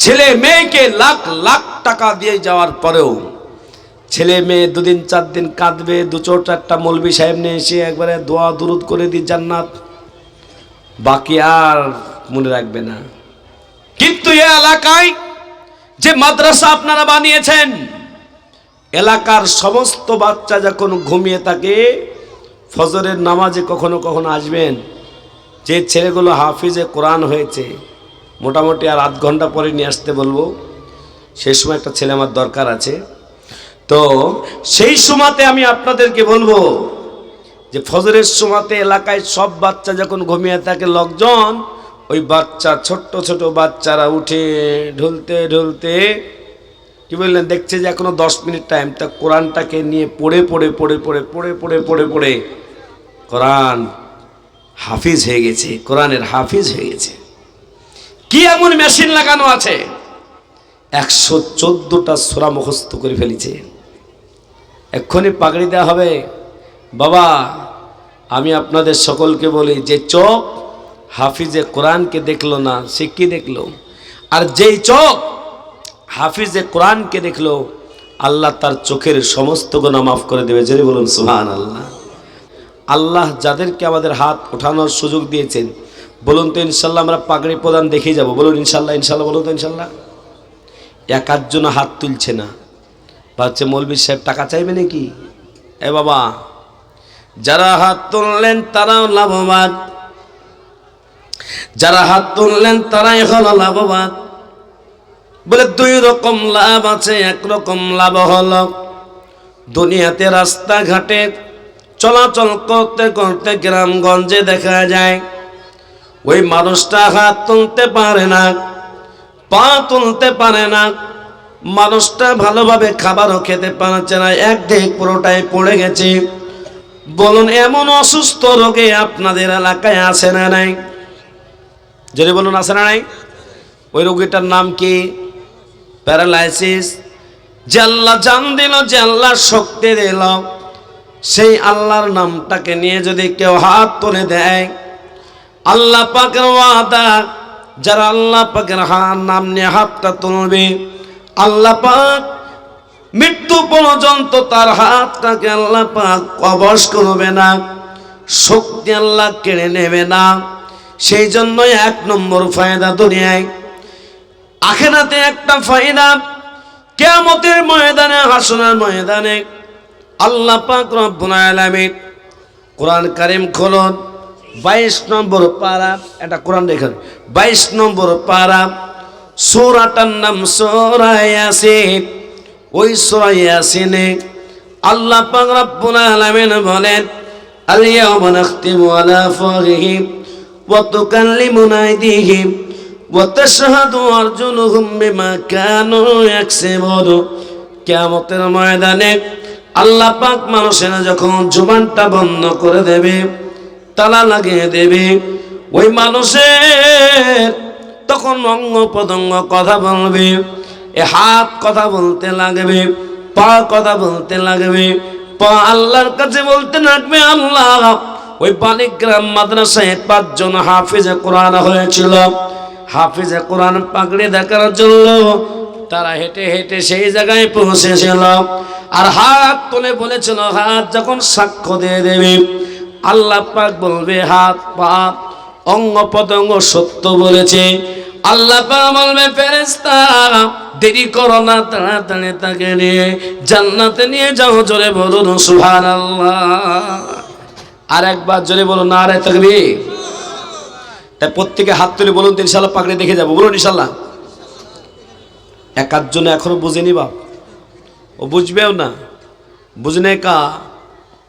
ছেলে মেয়েকে লাখ লাখ টাকা দিয়ে যাওয়ার পরেও ছেলে মেয়ে দুদিন চার দিন কাঁদবে, দু চারটা মৌলবি সাহেব নিয়ে এসে একবারে দোয়া দুরুদ করে দি জান্নাত, বাকি আর মনে রাখবে না। কিন্তু এই এলাকায় যে মাদ্রাসা আপনারা বানিয়েছেন, এলাকার সমস্ত বাচ্চা যখন ঘুমিয়ে থাকে, ফজরের নামাজে কখনো কখনো আসবেন, যে ছেলেগুলো হাফিজে কোরআন হয়েছে মোটামুটি আর আধ ঘন্টা পরে নিয়ে আসতে বলবো, সেই সময় একটা ছেলে আমার দরকার আছে। তো সেই সময়তে আমি আপনাদেরকে বলবো যে ফজরের সময়তে এলাকায় সব বাচ্চা যখন ঘুমিয়ে থাকে লোকজন, ওই বাচ্চা ছোট্ট ছোট বাচ্চারা উঠে ঢুলতে ঢুলতে কি বললেন, দেখছে যে এখনো 10 মিনিট টাইম, তা কোরআনটাকে নিয়ে পড়ে পড়ে পড়ে পড়ে পড়ে পড়ে পড়ে পড়ে কোরআন হাফিজ হয়ে গেছে, কোরআনের হাফিজ হয়ে গেছে। কি এমন মেশিন লাগানো আছে, 114টা সূরা মুখস্থ করে ফেলেছে। এক্ষুনি পাগড়ি দেওয়া হবে। বাবা, আমি আপনাদের সকলকে বলি, যে চোখ হাফিজে কোরআনকে দেখলো না, সে কি দেখলো? আর যেই চোখ হাফিজে কোরআনকে দেখলো, আল্লাহ তার চোখের সমস্ত গুনাহ মাফ করে দেবে। যদি বলুন সুবহানাল্লাহ। আল্লাহ যাদেরকে আমাদের হাত ওঠানোর সুযোগ দিয়েছেন, বলুন তো ইনশাল্লাহ আমরা পাগড়ি প্রদান দেখে যাব। বলুন ইনশাল্লাহ, ইনশাল্লাহ বলুন তো ইনশাল্লাহ। এক আধজন হাত তুলছে না, ভাবছে মৌলবী সাহেব টাকা চাইবে নাকি? এ বাবা, যারা হাত তুললেন তারাও লাভবান, যারা হাত তুললেন তারাই হলো লাভবান। বলে দুই রকম লাভ আছে। একরকম লাভ হলো দুনিয়াতে রাস্তাঘাটে চলাচল করতে করতে গ্রামগঞ্জে দেখা যায় ওই মানুষটা হাত তুলতে পারে না, পা তুলতে পারে না, মানুষটা ভালোভাবে খাবারও খেতে পারছে না, একদিক পুরোটাই পড়ে গেছে। বলুন এমন অসুস্থ রোগে আপনাদের এলাকায় আছে না নাই? যদি বলুন আছে না নাই? ওই রোগীটার নাম কি? প্যারালাইসিস। যে আল্লাহ জান দিল, যে আল্লাহ শক্তি দিল, সেই আল্লাহর নামটাকে নিয়ে যদি কেউ হাত তুলে দেয়, আল্লাহ পাকের ওয়াদা, যারা আল্লাহ পাকের নাম নিয়ে হাতটা তুলবে, আল্লাহ পাক মৃত্যু পর্যন্ত তার হাতটাকে আল্লাহ পাক কবজ করবে না, শক্তি আল্লাহ কেড়ে নেবে না। সেই জন্য 1 নম্বর ফায়দা দুনিয়ায়। আখিরাতে একটা ফায়দা, কিয়ামতের ময়দানে, হাসরের ময়দানে আল্লাহ পাক রব্বুল আলামিন কোরআন কারীম খুলুন, 22 নম্বর পারা, এটা কোরআন দেখেন, 22 নম্বর পারা, সূরাটার নাম সূরা ইয়াসিন। ওই সূরা ইয়াসিনে আল্লাহ পাক রব্বুল আলামিন বলেন, আল ইয়াওমা নাখতিমু আলা আফওয়াহিহিম ওয়া তুকাল্লিমুনা আইদিহিম ওয়া তাশহাদু আরজুলুহুম বিমা কানু ইয়াকসিবুন। কিয়ামতের ময়দানে আল্লাহ পাক মানুষের যখন জবানটা বন্ধ করে দেবে, তালা লাগিয়ে দেবে, ওই মানুষের তখন অঙ্গ প্রত্যঙ্গ কথা বলবে। এ হাত কথা বলতে লাগবে, পা কথা বলতে লাগবে, পা আল্লাহর কাছে বলতে লাগবে আল্লাহ। ওই বালিগ্রাম মাদ্রাসায় 5 জন হাফিজে কোরআন হয়েছিল। হাফিজে কোরআন পাগড়ি দেখার জন্য তারা হেঁটে হেঁটে সেই জায়গায় পৌঁছেছিল। আর হাত তুলে বলেছিল, হাত যখন সাক্ষ্য দিয়ে দেবে, আল্লাহ পাক বলবে হাত পা অঙ্গ প্রত্যঙ্গ সত্য বলেছে। আল্লাহ পাক বলবে ফেরেশতা দেরি করো না, তাড়াতাড়ি তাকে নিয়ে জান্নাতে নিয়ে যাও। জোরে বলুন সুবহানাল্লাহ। আর একবার জোরে বলুন নারে তাকবীর। তাই প্রত্যেকে হাত তুলে বলুন ইনশাআল্লাহ পাগড়ি দেখে যাবো। বলুন ইনশাআল্লাহ। এক আধজনে এখনো বুঝেনি বাপ, ও বুঝবেও না। বুঝने का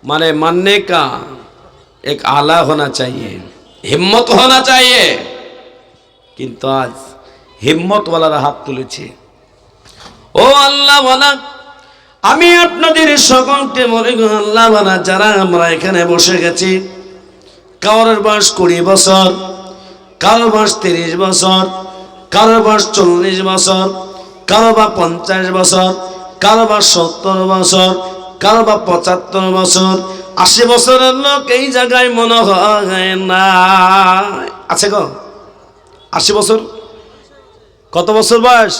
माने मानने का एक आला होना चाहिए, हिम्मत होना चाहिए। किंतु आज हिम्मत वाला हाथ तुलेছে। ও আল্লাহ ওয়ালা, আমি আপনাদের সকলকে বলি গো আল্লাহ ওয়ালা, যারা আমরা এখানে বসে গেছি, কারোর বয়স 20 বছর, কারোর বয়স 30 বছর, কারোর বয়স 40 বছর, কারো বা 50 বছর, কারো বা 70 বছর, কারো বা 75 বছর, 80 বছরের লোক এই জায়গায় মনে হয় না আছে গো। 80 বছর কত বছর বয়স?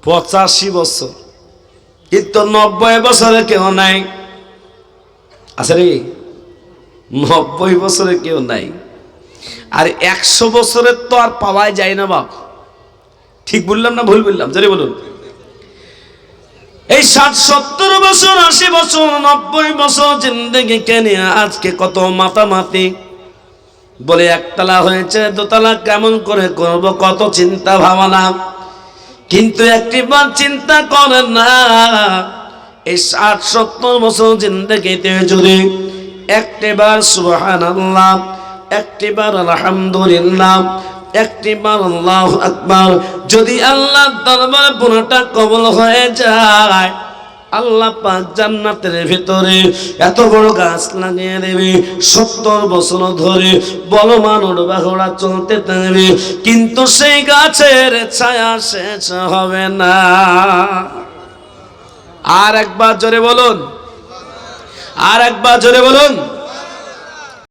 85 বছর। কিন্তু 90 বছরে কেউ নাই, আছে রে? 90 বছরে কেউ নাই। আর 100 বছরের তো আর পাওয়াই যায় না বাপ। ঠিক বললাম না ভুল বললাম? জোরে বলুন। এই 60-70 বছর, 80 বছর, 90 বছর জিন্দেগি কে নিয়ে আজকে কত মাতামাতি। বলে একতলা হয়েছে, দোতলা কেমন করে করব, কত চিন্তা ভাবনা। কিন্তু একটিবার চিন্তা করেন না, এই 60-70 বছর জিন্দেগিতে যদি একটিবার সুবহানাল্লাহ, একটিবার আলহামদুলিল্লাহ, একটিবার আল্লাহু আকবার যদি আল্লাহর দরবারে পুরোটা কবুল হয়ে যায়, আল্লাহ পাক জান্নাতের ভিতরে এত বড় গাছ লাগিয়ে দেবে, 70 বছর ধরে বলমান উড়বাঘোড়া চলতে থাকবে, কিন্তু সেই গাছের ছায়া শেষ হবে না। আর একবার জোরে বলুন, আর একবার জোরে বলুন।